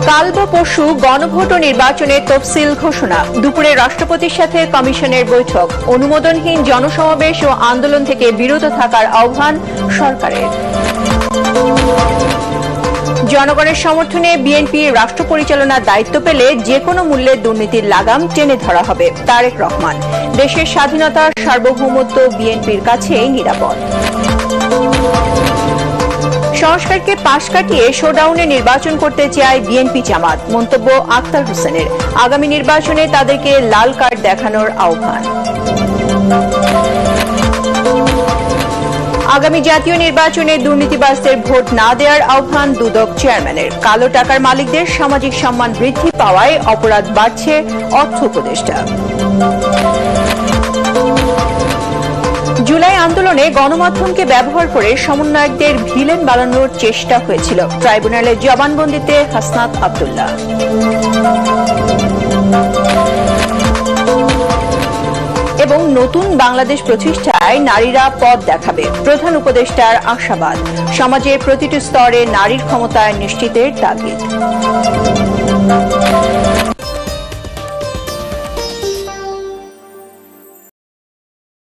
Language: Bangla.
কাল বা পরশু গণভোট ও নির্বাচনের তফসিল ঘোষণা। দুপুরে রাষ্ট্রপতির সাথে কমিশনের বৈঠক। অনুমোদনহীন জনসমাবেশ ও আন্দোলন থেকে বিরত থাকার আহ্বান সরকারের। জনগণের সমর্থনে বিএনপি রাষ্ট্র পরিচালনার দায়িত্ব পেলে যে কোনো মূল্যে দুর্নীতির লাগাম টেনে ধরা হবে। তারেক রহমান। দেশের স্বাধীনতা সার্বভৌমত্ব বিএনপির কাছেই নিরাপদ। সংস্কারকে পাশ কাটিয়ে শোডাউনে নির্বাচন করতে চায় বিএনপি জামাত। মন্তব্য আক্তার হোসেনের। আগামী নির্বাচনে তাদেরকে লাল কার্ড দেখানোর আহ্বান। আগামী জাতীয় নির্বাচনে দুর্নীতিবাজদের ভোট না দেওয়ার আহ্বান দুদক চেয়ারম্যানের। কালো টাকার মালিকদের সামাজিক সম্মান বৃদ্ধি পাওয়ায় অপরাধ বাড়ছে অর্থ উপদেষ্টা। জুলাই আন্দোলনে গণমাধ্যমকে ব্যবহার করে সমন্বয়কদের ভিলেন বানানোর চেষ্টা হয়েছিল। ট্রাইব্যুনালে জবানবন্দিতে হাসনাত আব্দুল্লাহ। এবং নতুন বাংলাদেশ প্রতিষ্ঠায় নারীরা পথ দেখাবে। প্রধান উপদেষ্টার আশাবাদ। সমাজের প্রতিটি স্তরে নারীর ক্ষমতায়ন নিশ্চিতের তাগিদ।